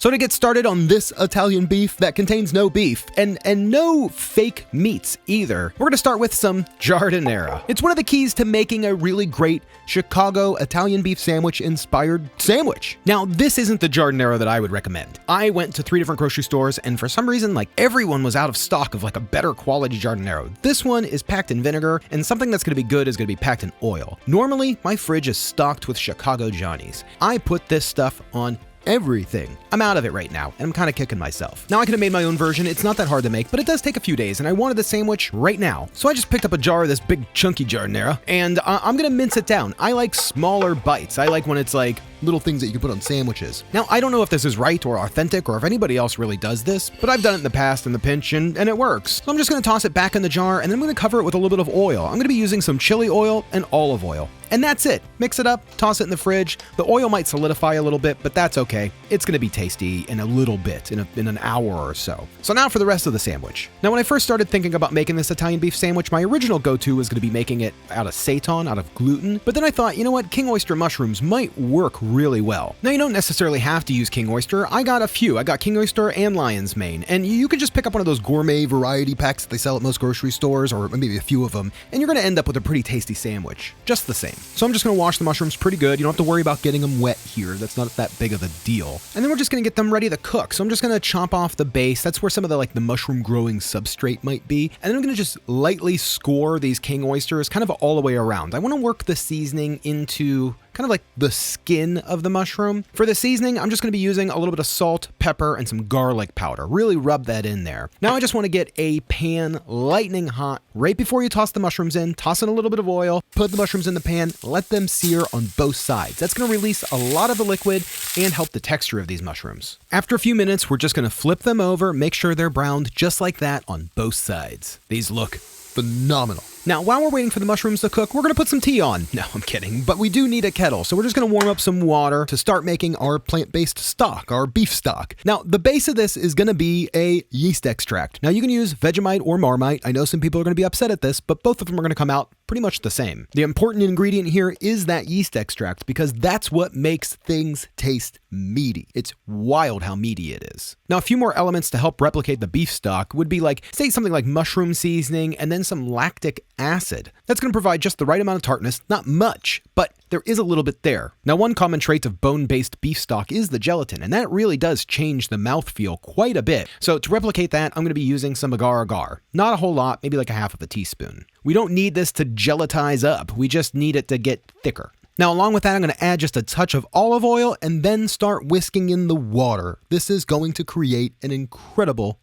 So to get started on this Italian beef that contains no beef and no fake meats either, we're going to start with some giardiniera. It's one of the keys to making a really great Chicago Italian beef sandwich inspired sandwich. Now, this isn't the giardiniera that I would recommend. I went to 3 different grocery stores and for some reason, everyone was out of stock of a better quality giardiniera. This one is packed in vinegar, and something that's going to be good is going to be packed in oil. Normally, my fridge is stocked with Chicago Johnnies. I put this stuff on everything. I'm out of it right now, and I'm kind of kicking myself. Now, I could have made my own version. It's not that hard to make, but it does take a few days, and I wanted the sandwich right now. So I just picked up a jar of this big chunky giardiniera, and I'm gonna mince it down. I like smaller bites. I like when it's little things that you can put on sandwiches. Now, I don't know if this is right or authentic or if anybody else really does this, but I've done it in the past in the pinch and it works. So I'm just gonna toss it back in the jar and then I'm gonna cover it with a little bit of oil. I'm gonna be using some chili oil and olive oil. And that's it. Mix it up, toss it in the fridge. The oil might solidify a little bit, but that's okay. It's gonna be tasty in a little bit, in an hour or so. So now for the rest of the sandwich. Now, when I first started thinking about making this Italian beef sandwich, my original go-to was gonna be making it out of seitan, out of gluten. But then I thought, you know what? King oyster mushrooms might work really well. Now, you don't necessarily have to use king oyster. I got a few. I got king oyster and lion's mane. And you can just pick up one of those gourmet variety packs that they sell at most grocery stores, or maybe a few of them, and you're gonna end up with a pretty tasty sandwich. Just the same. So I'm just gonna wash the mushrooms pretty good. You don't have to worry about getting them wet here. That's not that big of a deal. And then we're just gonna get them ready to cook. So I'm just gonna chop off the base. That's where some of the mushroom growing substrate might be. And then I'm gonna just lightly score these king oysters kind of all the way around. I wanna work the seasoning into kind of the skin of the mushroom. For the seasoning, I'm just gonna be using a little bit of salt, pepper, and some garlic powder. Really rub that in there. Now I just wanna get a pan lightning hot. Right before you toss the mushrooms in, toss in a little bit of oil, put the mushrooms in the pan, let them sear on both sides. That's gonna release a lot of the liquid and help the texture of these mushrooms. After a few minutes, we're just gonna flip them over, make sure they're browned just like that on both sides. These look phenomenal. Now, while we're waiting for the mushrooms to cook, we're gonna put some tea on. No, I'm kidding, but we do need a kettle. So we're just gonna warm up some water to start making our plant-based stock, our beef stock. Now, the base of this is gonna be a yeast extract. Now, you can use Vegemite or Marmite. I know some people are gonna be upset at this, but both of them are gonna come out pretty much the same. The important ingredient here is that yeast extract because that's what makes things taste meaty. It's wild how meaty it is. Now, a few more elements to help replicate the beef stock would be say something like mushroom seasoning and then some lactic acid. That's going to provide just the right amount of tartness, not much, but there is a little bit there. Now, one common trait of bone-based beef stock is the gelatin, and that really does change the mouthfeel quite a bit. So to replicate that, I'm going to be using some agar-agar. Not a whole lot, maybe a half of a teaspoon. We don't need this to gelatize up. We just need it to get thicker. Now, along with that, I'm going to add just a touch of olive oil and then start whisking in the water. This is going to create an incredible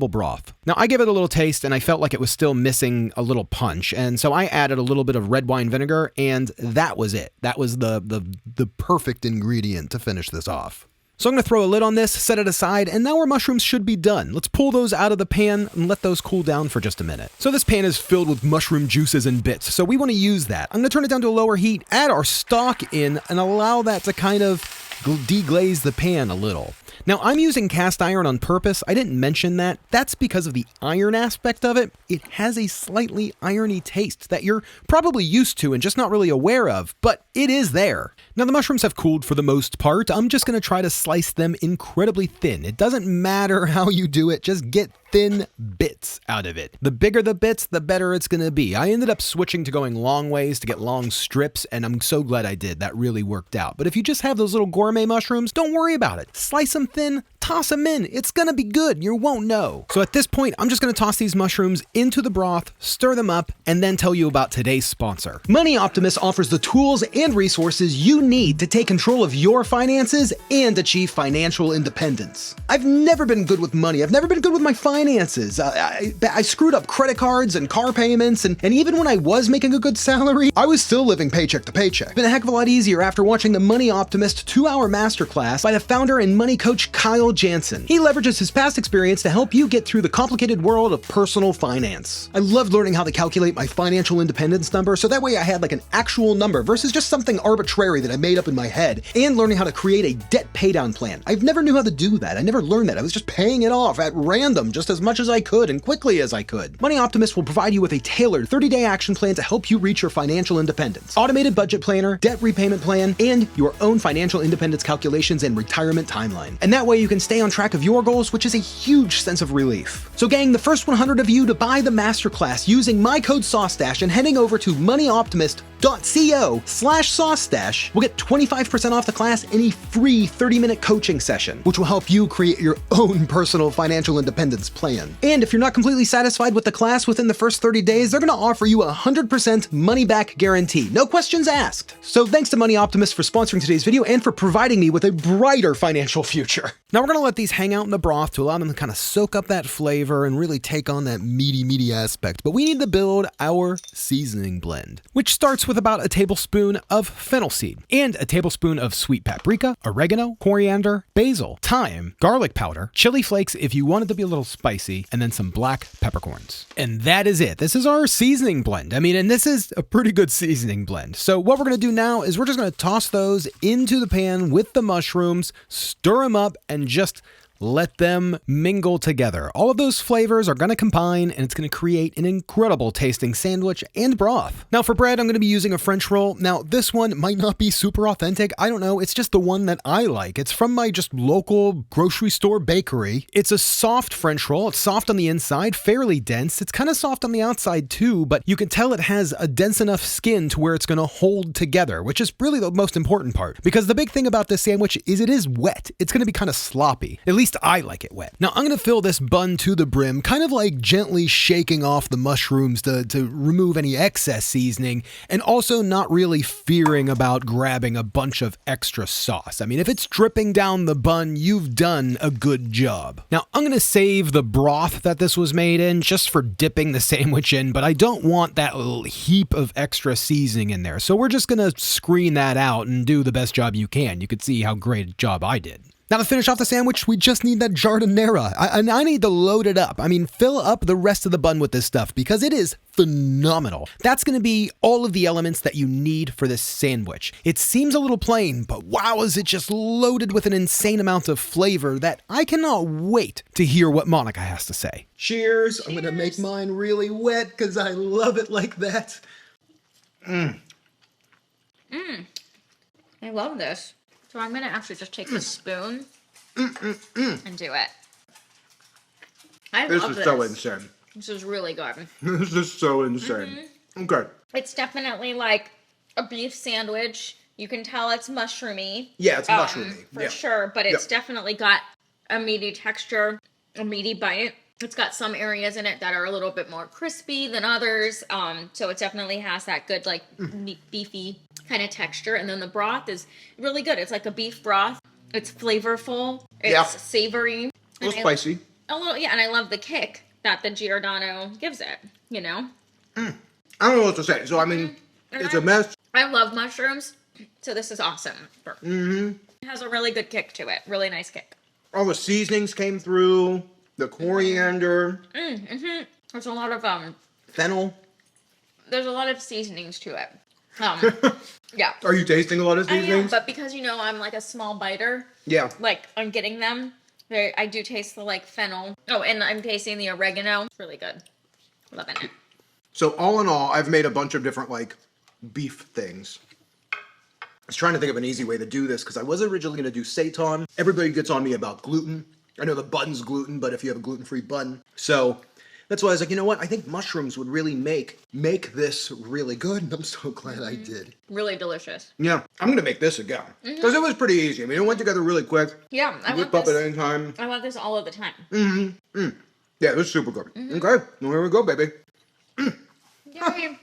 broth. Now, I gave it a little taste and I felt like it was still missing a little punch. And so I added a little bit of red wine vinegar and that was it. That was the perfect ingredient to finish this off. So I'm going to throw a lid on this, set it aside, and now our mushrooms should be done. Let's pull those out of the pan and let those cool down for just a minute. So this pan is filled with mushroom juices and bits, so we want to use that. I'm going to turn it down to a lower heat, add our stock in, and allow that to kind of deglaze the pan a little. Now, I'm using cast iron on purpose. I didn't mention that. That's because of the iron aspect of it. It has a slightly irony taste that you're probably used to and just not really aware of, but it is there. Now, the mushrooms have cooled for the most part. I'm just going to try to slice them incredibly thin. It doesn't matter how you do it, just get thin bits out of it. The bigger the bits, the better it's going to be. I ended up switching to going long ways to get long strips, and I'm so glad I did. That really worked out. But if you just have those little gourmet mushrooms, don't worry about it. Slice them thin, toss them in. It's going to be good. You won't know. So at this point, I'm just going to toss these mushrooms into the broth, stir them up, and then tell you about today's sponsor. Money Optimist offers the tools and resources you need to take control of your finances and achieve financial independence. I've never been good with money. I've never been good with my finances. I screwed up credit cards and car payments, and even when I was making a good salary, I was still living paycheck to paycheck. It's been a heck of a lot easier after watching the Money Optimist 2-hour masterclass by the founder and money coach Kyle Jansen. He leverages his past experience to help you get through the complicated world of personal finance. I loved learning how to calculate my financial independence number, so that way I had an actual number versus just something arbitrary that I made up in my head, and learning how to create a debt paydown plan. I've never knew how to do that. I never learned that. I was just paying it off at random, just as much as I could and quickly as I could. Money Optimist will provide you with a tailored 30-day action plan to help you reach your financial independence. Automated budget planner, debt repayment plan, and your own financial independence calculations and retirement timeline. And that way you can stay on track of your goals, which is a huge sense of relief. So gang, the first 100 of you to buy the masterclass using my code Saucestache and heading over to moneyoptimist.co/Saucestache will get 25% off the class and a free 30-minute coaching session, which will help you create your own personal financial independence plan. And if you're not completely satisfied with the class within the first 30 days, they're going to offer you a 100% money-back guarantee. No questions asked. So thanks to Money Optimist for sponsoring today's video and for providing me with a brighter financial future. Now we're going to let these hang out in the broth to allow them to kind of soak up that flavor and really take on that meaty aspect. But we need to build our seasoning blend, which starts with about a tablespoon of fennel seed and a tablespoon of sweet paprika, oregano, coriander, basil, thyme, garlic powder, chili flakes if you want it to be a little spicy, and then some black peppercorns. And that is it. This is our seasoning blend. I mean, and this is a pretty good seasoning blend. So what we're going to do now is we're just going to toss those into the pan with the mushrooms, stir them up, and just let them mingle together. All of those flavors are going to combine and it's going to create an incredible tasting sandwich and broth. Now for bread, I'm going to be using a French roll. Now this one might not be super authentic. I don't know. It's just the one that I like. It's from my just local grocery store bakery. It's a soft French roll. It's soft on the inside, fairly dense. It's kind of soft on the outside too, but you can tell it has a dense enough skin to where it's going to hold together, which is really the most important part. Because the big thing about this sandwich is it is wet. It's going to be kind of sloppy. At least I like it wet. Now I'm going to fill this bun to the brim, kind of like gently shaking off the mushrooms to remove any excess seasoning, and also not really fearing about grabbing a bunch of extra sauce. I mean, if it's dripping down the bun, you've done a good job. Now I'm going to save the broth that this was made in just for dipping the sandwich in, but I don't want that little heap of extra seasoning in there. So we're just going to screen that out and do the best job you can. You could see how great a job I did. Now to finish off the sandwich, we just need that giardiniera. I need to load it up. I mean, fill up the rest of the bun with this stuff because it is phenomenal. That's going to be all of the elements that you need for this sandwich. It seems a little plain, but wow, is it just loaded with an insane amount of flavor that I cannot wait to hear what Monica has to say. Cheers. I'm going to make mine really wet because I love it like that. I love this. So I'm going to actually just take the spoon and do it. I love this. This is so insane. This is really good. This is so insane. Okay. It's definitely like a beef sandwich. You can tell it's mushroomy. Yeah, it's mushroomy. For sure, but it's definitely got a meaty texture, a meaty bite. It's got some areas in it that are a little bit more crispy than others. So it definitely has that good, like, beefy kind of texture. And then the broth is really good. It's like a beef broth. It's flavorful. It's savory. A little spicy. A little, yeah. And I love the kick that the Giordano gives it, you know? I don't know what to say. So, I mean, it's a mess. I love mushrooms. So this is awesome. It has a really good kick to it. Really nice kick. All the seasonings came through. The coriander. There's a lot of fennel. There's a lot of seasonings to it. Yeah. Are you tasting a lot of seasonings? I am, but because you know I'm like a small biter. Yeah. Like I'm getting them. I do taste the like fennel. Oh, and I'm tasting the oregano. It's really good. Loving it. So all in all, I've made a bunch of different like beef things. I was trying to think of an easy way to do this because I was originally going to do seitan. Everybody gets on me about gluten. I know the bun's gluten, but if you have a gluten-free bun. So that's why I was like, you know what? I think mushrooms would really make this really good. And I'm so glad I did. Really delicious. Yeah. I'm going to make this again. Because it was pretty easy. I mean, it went together really quick. Yeah. I whip up at any time. I want this all of the time. Yeah, this is super good. Okay. Well, here we go, baby. Yay.